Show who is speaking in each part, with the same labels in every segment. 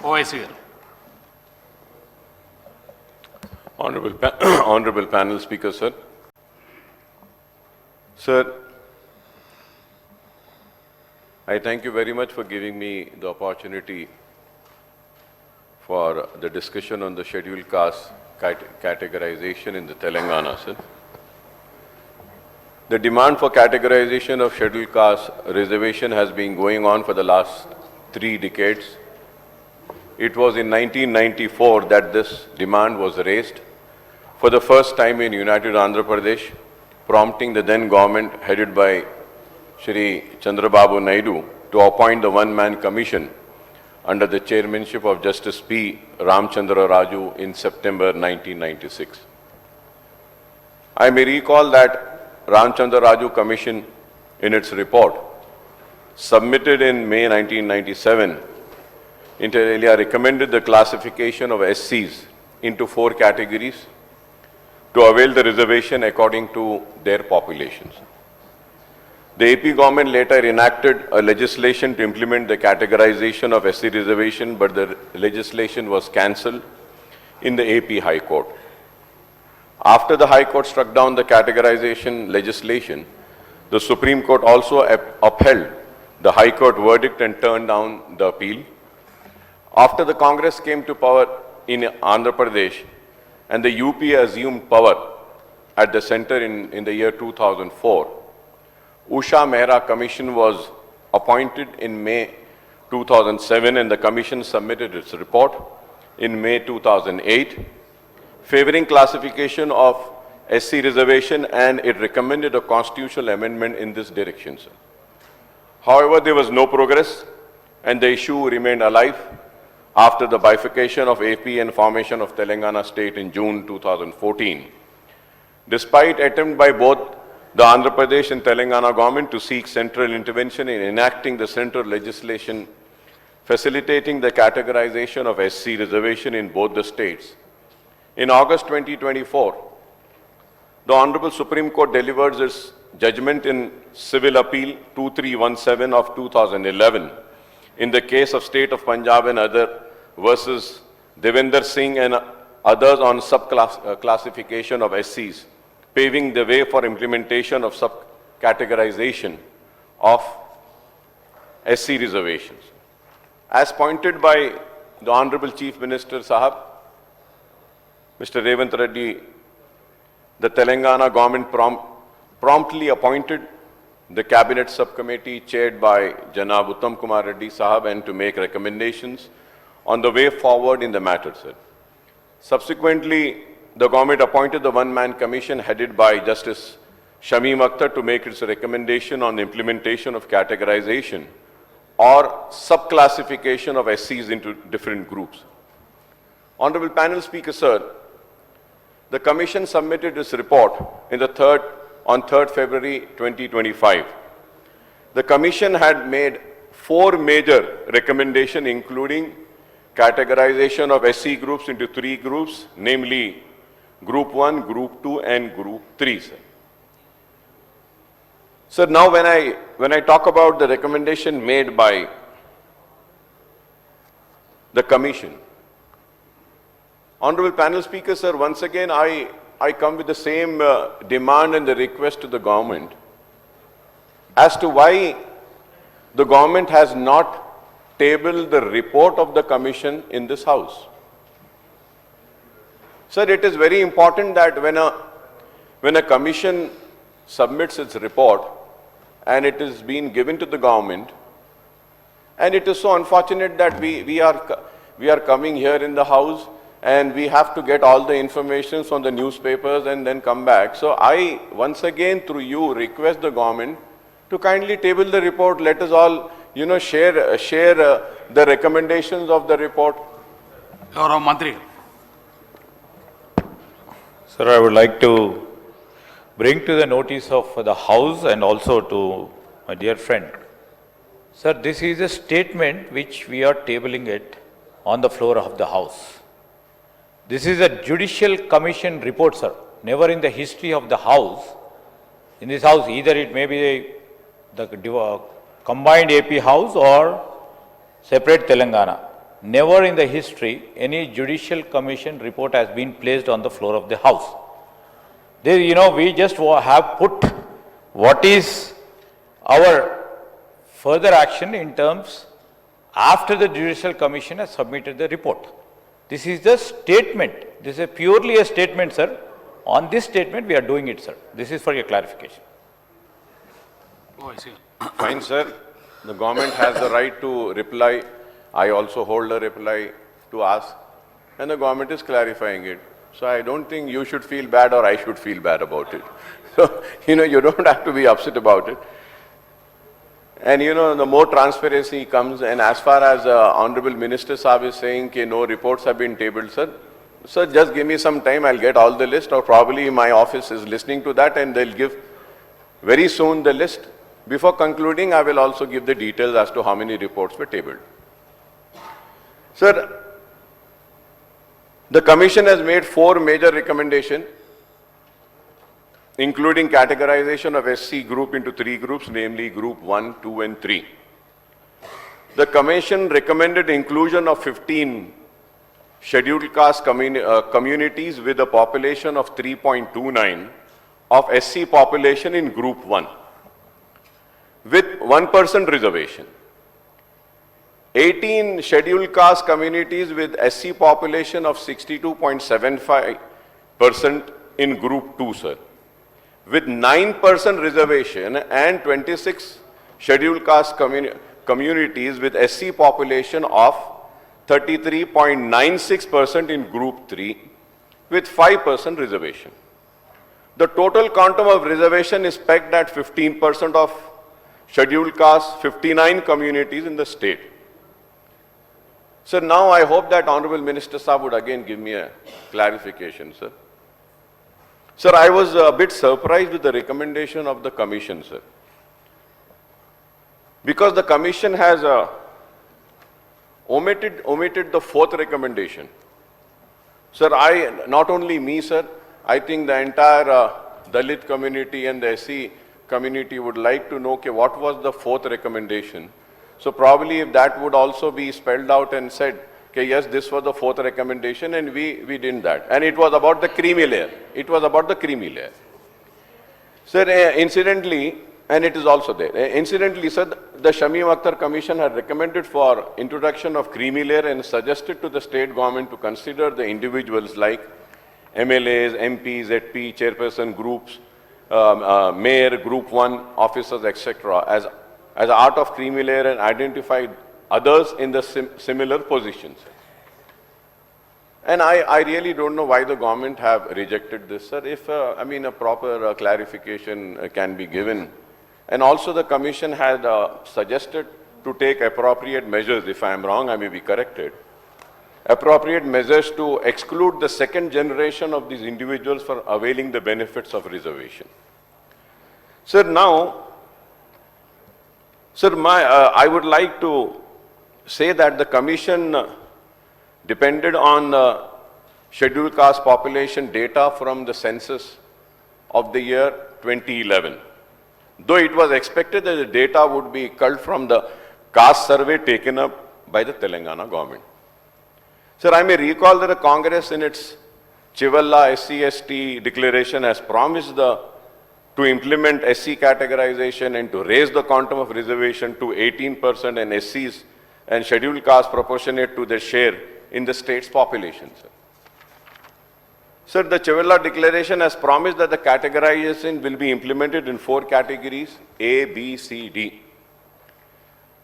Speaker 1: Owaisi.
Speaker 2: Honorable panel speaker, sir. Sir, I thank you very much for giving me the opportunity for the discussion on the scheduled caste categorization in the Telangana, sir. The demand for categorization of scheduled caste reservation has been going on for the last 3 decades. It was in 1994 that this demand was raised for the first time in United Andhra Pradesh, prompting the then government headed by Shri Chandravva Naidu to appoint the one-man commission under the chairmanship of Justice P. Ramchandra Raju in September 1996. I may recall that Ramchandra Raju Commission, in its report, submitted in May 1997, inter alia recommended the classification of SCs into 4 categories to avail the reservation according to their populations. The AP government later enacted a legislation to implement the categorization of SC reservation, but the legislation was cancelled in the AP High Court. After the High Court struck down the categorization legislation, the Supreme Court also upheld the High Court verdict and turned down the appeal. After the Congress came to power in Andhra Pradesh and the UP assumed power at the center in the year 2004, Usha Mehra Commission was appointed in May 2007 and the Commission submitted its report in May 2008, favoring classification of SC reservation, and it recommended a constitutional amendment in this direction, sir. However, there was no progress and the issue remained alive after the bifurcation of AP and formation of Telangana state in June 2014. Despite attempt by both the Andhra Pradesh and Telangana government to seek central intervention in enacting the central legislation facilitating the categorization of SC reservation in both the states, in August 2024, the Honorable Supreme Court delivered its judgment in Civil Appeal 2317 of 2011 in the case of State of Punjab and other versus Devender Singh and others on subclassification of SCs, paving the way for implementation of subcategorization of SC reservations. As pointed by the Honorable Chief Minister Sahab, Mr. Revant Reddy, the Telangana government promptly appointed the Cabinet Subcommittee chaired by Janab Uttam Kumar Reddy Sahab and to make recommendations on the way forward in the matter, sir. Subsequently, the government appointed the one-man commission headed by Justice Shamim Akhtar to make its recommendation on the implementation of categorization or subclassification of SCs into different groups. Honorable panel speaker, sir, the commission submitted its report on 3rd February 2025. The commission had made 4 major recommendations, including categorization of SC groups into 3 groups, namely Group 1, Group 2 and Group 3. Sir. So now when I talk about the recommendation made by the commission, Honorable panel speaker, sir, once again I come with the same demand and the request to the government as to why the government has not tabled the report of the commission in this house. Sir, it is very important that when a commission submits its report and it is being given to the government, and it is so unfortunate that we are coming here in the house and we have to get all the information from the newspapers and then come back. So I once again through you request the government to kindly table the report. Let us all share the recommendations of the report.
Speaker 1: Mantri.
Speaker 3: Sir, I would like to bring to the notice of the House and also to my dear friend. Sir, this is a statement which we are tabling it on the floor of the House. This is a judicial commission report, sir. Never in the history of the House, in this House, either it may be the combined AP House or separate Telangana. never in the history any judicial commission report has been placed on the floor of the house. There, we just have put what is our further action in terms after the judicial commission has submitted the report. This is the statement. This is purely a statement, sir. On this statement, we are doing it, sir. This is for your clarification.
Speaker 1: Owaisi.
Speaker 2: Fine, sir. The government has the right to reply. I also hold a reply to ask, and the government is clarifying it. So I don't think you should feel bad or I should feel bad about it. So, you don't have to be upset about it. And the more transparency comes, and as far as Honorable Minister Saab is saying that no reports have been tabled, sir, just give me some time, I'll get all the list, or probably my office is listening to that and they'll give very soon the list. Before concluding, I will also give the details as to how many reports were tabled. Sir, the Commission has made 4 major recommendations, including categorization of SC group into 3 groups, namely Group 1, 2 and 3. The Commission recommended inclusion of 15 scheduled caste communities with a population of 3.29 of SC population in Group 1, with 1% reservation. 18 scheduled caste communities with SC population of 62.75% in Group 2, sir, with 9% reservation, and 26 scheduled caste communities with SC population of 33.96% in Group 3 with 5% reservation. The total quantum of reservation is pegged at 15% of scheduled caste, 59 communities in the state. So now I hope that Honorable Minister Saab would again give me a clarification, sir. Sir, I was a bit surprised with the recommendation of the Commission, sir, because the Commission has omitted the 4th recommendation. Sir, not only me, sir, I think the entire Dalit community and the SC community would like to know what was the 4th recommendation. So probably if that would also be spelled out and said, yes, this was the 4th recommendation, and we did that. And it was about the creamy layer. It was about the creamy layer. Sir, incidentally, and it is also there. Incidentally, sir, the Shamim Akhtar Commission had recommended for introduction of creamy layer and suggested to the state government to consider the individuals like MLAs, MPs, ZP, chairperson groups, mayor, group 1 officers, etc. as a part of creamy layer and identify others in the similar positions. And I really don't know why the government have rejected this, sir. If, a proper clarification can be given. And also the Commission had suggested to take appropriate measures. If I am wrong, I may be corrected. Appropriate measures to exclude the 2nd generation of these individuals for availing the benefits of reservation. Sir, now, sir, I would like to say that the Commission depended on scheduled caste population data from the census of the year 2011. Though it was expected that the data would be culled from the caste survey taken up by the Telangana government. Sir, I may recall that the Congress in its Chivalla SC/ST declaration has promised to implement SC categorization and to raise the quantum of reservation to 18% and SCs and scheduled caste proportionate to their share in the state's population, sir. Sir, the Chivalla declaration has promised that the categorization will be implemented in 4 categories, A, B, C, D.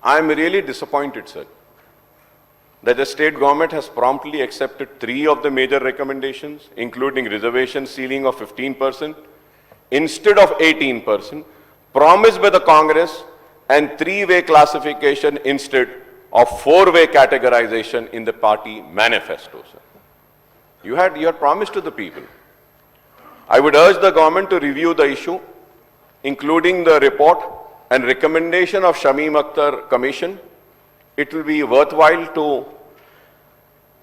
Speaker 2: I am really disappointed, sir, that the state government has promptly accepted 3 of the major recommendations, including reservation ceiling of 15% instead of 18%, promised by the Congress, and 3-way classification instead of 4-way categorization in the party manifesto, sir. You had promised to the people. I would urge the government to review the issue, including the report and recommendation of Shamim Akhtar Commission. It will be worthwhile to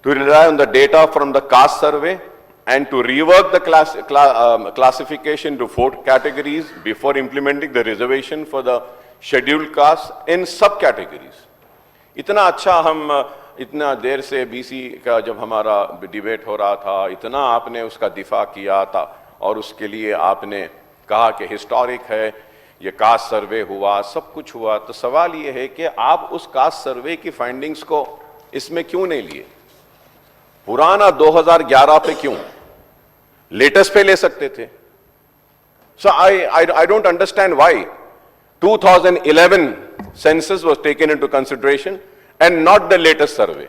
Speaker 2: rely on the data from the caste survey and to rework the classification to 4 categories before implementing the reservation for the scheduled caste in subcategories. इतना अच्छा हम इतना देर से BC का जब हमारा debate हो रहा था, इतना आपने उसका दिफा किया था और उसके लिए आपने कहा कि हिस्टोरिक है, ये कास्ट सर्वे हुआ, सब कुछ हुआ, तो सवाल ये है कि आप उस कास्ट सर्वे की फाइंडिंग्स को इसमें क्यों नहीं लिए? पुराना 2011 पे क्यों? लेटेस्ट पे ले सकते थे। So I don't understand why 2011 census was taken into consideration and not the latest survey.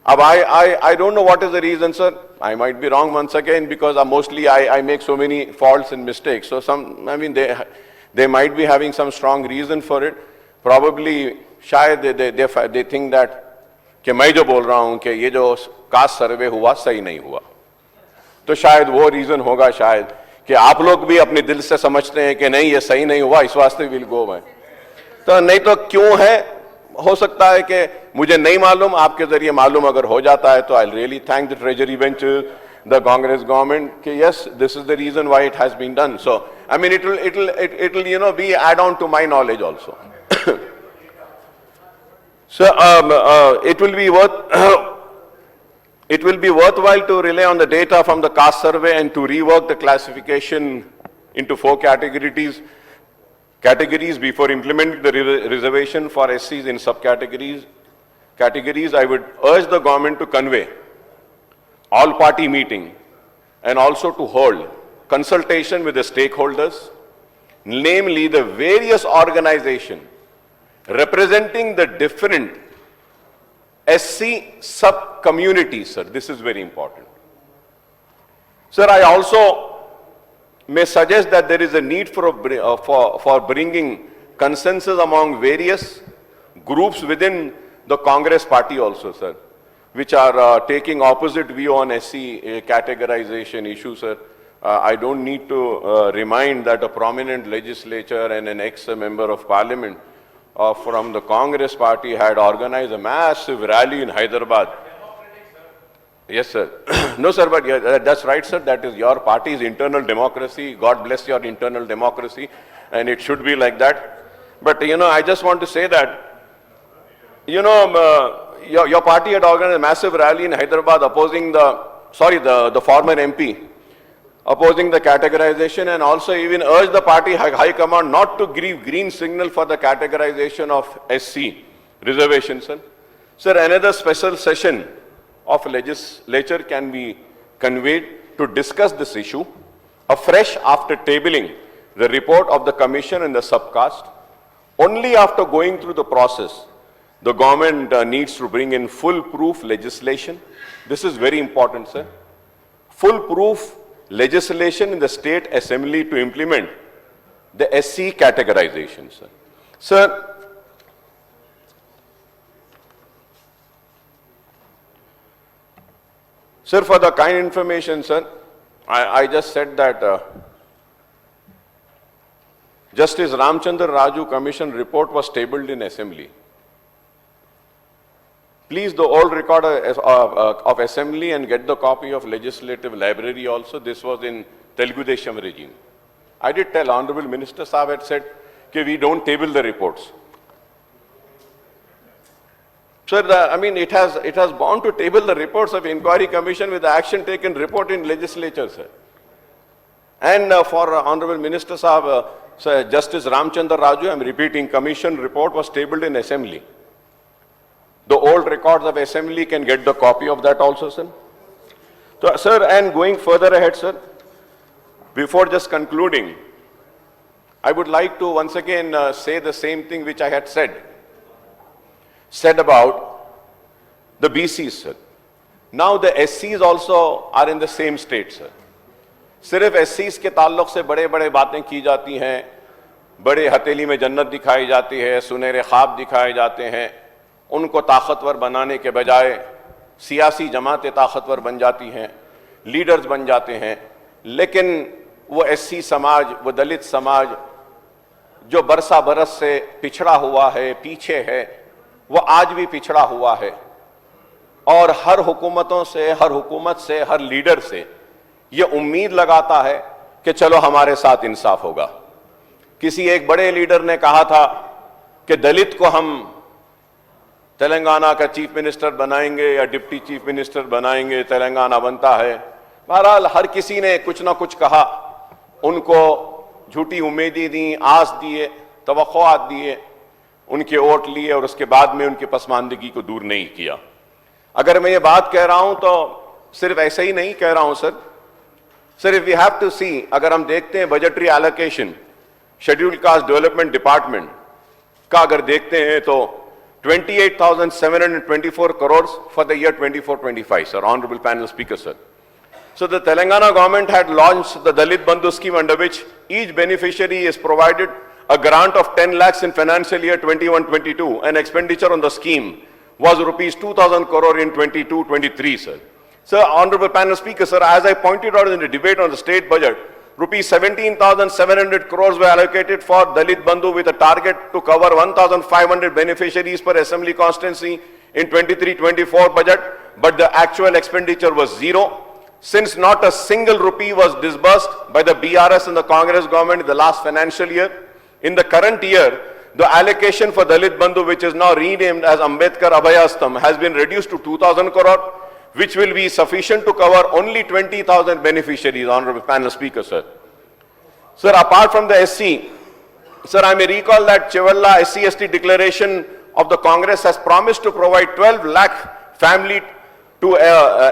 Speaker 2: I don't know what is the reason, sir. I might be wrong once again because mostly I make so many faults and mistakes. So they might be having some strong reason for it. Probably शायद they think that कि मैं जो बोल रहा हूं कि ये जो कास्ट सर्वे हुआ सही नहीं हुआ, तो शायद वो रीजन होगा, शायद कि आप लोग भी अपने दिल से समझते हैं कि नहीं ये सही नहीं हुआ, इस वास्ते विल गो मैं। तो नहीं तो क्यों है, हो सकता है कि मुझे नहीं मालूम, आपके जरिए मालूम अगर हो जाता है तो I really thank the treasury bench, the Congress government कि yes this is the reason why it has been done. So I mean it will you know be add on to my knowledge also. So it will be worthwhile to rely on the data from the caste survey and to rework the classification into 4 categories before implementing the reservation for SCs in subcategories. I would urge the government to convey all party meeting and also to hold consultation with the stakeholders, namely the various organizations representing the different SC sub-communities, sir. This is very important. Sir, I also may suggest that there is a need for bringing consensus among various groups within the Congress party also, sir, which are taking opposite view on SC categorization issue, sir. I don't need to remind that a prominent legislator and an ex-member of parliament from the Congress party had organized a massive rally in Hyderabad. Yes, sir. No, sir, but yeah, that's right, sir. That is your party's internal democracy. God bless your internal democracy, and it should be like that. But, you know, I just want to say that, you know, your party had organized a massive rally in Hyderabad opposing the former MP, opposing the categorization, and also even urged the party high command not to give green signal for the categorization of SC reservations, sir. Sir, another special session of legislature can be convened to discuss this issue afresh after tabling the report of the commission and the subcast. Only after going through the process, the government needs to bring in full-proof legislation. This is very important, sir. Full-proof legislation in the state assembly to implement the SC categorization, sir. Sir, for the kind information, sir, I just said that Justice Ramchandra Raju Commission report was tabled in assembly. Please, the old record of assembly and get the copy of legislative library also. This was in Telugu Desam regime. I did tell Honorable Minister Saab had said that we don't table the reports. Sir, I mean, it has bound to table the reports of inquiry commission with the action taken report in legislature, sir. And for Honorable Minister Saab, Sir, Justice Ramchandra Raju, I am repeating, commission report was tabled in assembly. The old records of assembly can get the copy of that also, sir. So, sir, and going further ahead, sir, before just concluding, I would like to once again say the same thing which I had said about the BCs, sir. Now the SCs also are in the same state, sir. सिर्फ SCs के ताल्लुक से बड़े बड़े बातें की जाती हैं, बड़े हथेली में जन्नत दिखाई जाती है, सुनहरे ख्वाब दिखाए जाते हैं, उनको ताकतवर बनाने के बजाय सियासी जमातें ताकतवर बन जाती हैं, लीडर्स बन जाते हैं, लेकिन वो SC समाज, वो दलित समाज जो बरसा बरस से पिछड़ा हुआ है, पीछे है, वो आज भी पिछड़ा हुआ है और हर हुकूमतों से, हर हुकूमत से, हर लीडर से ये उम्मीद लगाता है कि चलो हमारे साथ इंसाफ होगा। किसी एक बड़े लीडर ने कहा था कि दलित को हम तेलंगाना का चीफ मिनिस्टर बनाएंगे या डिप्टी चीफ मिनिस्टर बनाएंगे, तेलंगाना बनता है। बहरहाल हर किसी ने कुछ ना कुछ कहा, उनको झूठी उम्मीदें दी, आस दिए, तवक्कुआत दिए, उनके वोट लिए और उसके बाद में उनकी पसमानदगी को दूर नहीं किया। अगर मैं ये बात कह रहा हूं तो सिर्फ ऐसे ही नहीं कह रहा हूं सर, सिर्फ वी हैव टू सी, अगर हम देखते हैं budgetary allocation scheduled caste development department का अगर देखते हैं तो 28,724 crores for the year 24-25, sir, Honorable Panel Speaker, sir. So the Telangana government had launched the Dalit Bandhu scheme, under which each beneficiary is provided a grant of 10 lakhs in financial year 21-22, and expenditure on the scheme was rupees 2,000 crore in 22-23, sir. Sir, Honorable Panel Speaker, sir, as I pointed out in the debate on the state budget, rupees 17,700 crores were allocated for Dalit Bandhu with a target to cover 1,500 beneficiaries per assembly constituency in 23-24 budget, but the actual expenditure was zero. Since not a single rupee was disbursed by the BRS and the Congress government in the last financial year, in the current year, the allocation for Dalit Bandhu, which is now renamed as Ambedkar Abhayastam, has been reduced to 2,000 crore, which will be sufficient to cover only 20,000 beneficiaries, Honorable Panel Speaker, sir. Sir, apart from the SC, sir, I may recall that Chevalla SC/ST declaration of the Congress has promised to provide 12 lakh family to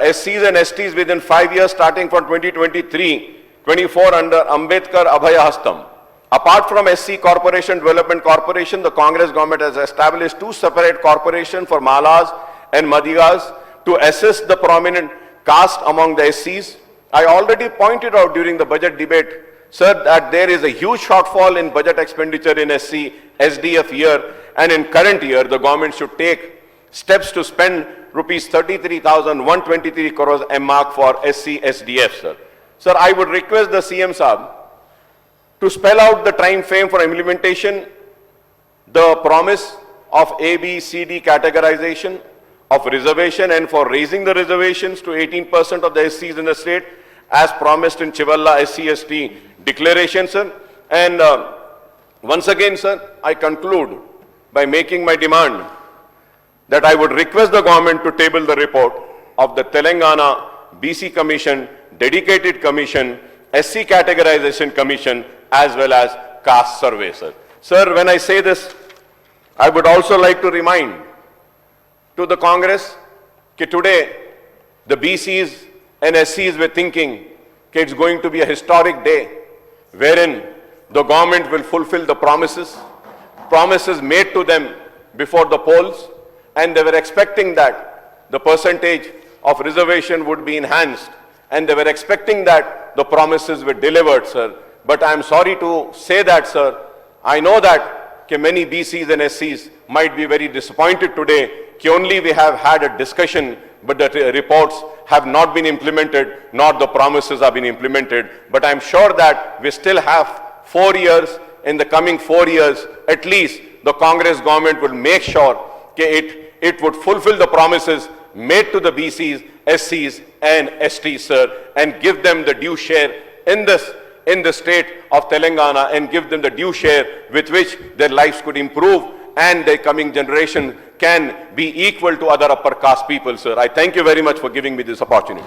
Speaker 2: SCs and STs within 5 years starting from 2023-24 under Ambedkar Abhayahastam. Apart from SC Corporation Development Corporation, the Congress government has established 2 separate corporations for Malas and Madigas to assist the prominent caste among the SCs. I already pointed out during the budget debate, sir, that there is a huge shortfall in budget expenditure in SC SDF year, and in current year the government should take steps to spend rupees 33,123 crores earmarked for SC SDF, sir. Sir, I would request the CM Saab to spell out the time frame for implementation, the promise of A, B, C, D categorization of reservation, and for raising the reservations to 18% of the SCs in the state as promised in Chevalla SC/ST declaration, sir. And once again, sir, I conclude by making my demand that I would request the government to table the report of the Telangana BC Commission, Dedicated Commission, SC Categorization Commission, as well as caste survey, sir. Sir, when I say this, I would also like to remind to the Congress that today the BCs and SCs were thinking that it's going to be a historic day wherein the government will fulfill the promises made to them before the polls, and they were expecting that the percentage of reservation would be enhanced, and they were expecting that the promises were delivered, sir. But I am sorry to say that, sir, I know that many BCs and SCs might be very disappointed today that only we have had a discussion, but the reports have not been implemented, nor the promises have been implemented. But I am sure that we still have 4 years. In the coming 4 years, at least the Congress government will make sure that it would fulfill the promises made to the BCs, SCs and STs, sir, and give them the due share in the state of Telangana, and give them the due share with which their lives could improve and their coming generation can be equal to other upper caste people, sir. I thank you very much for giving me this opportunity.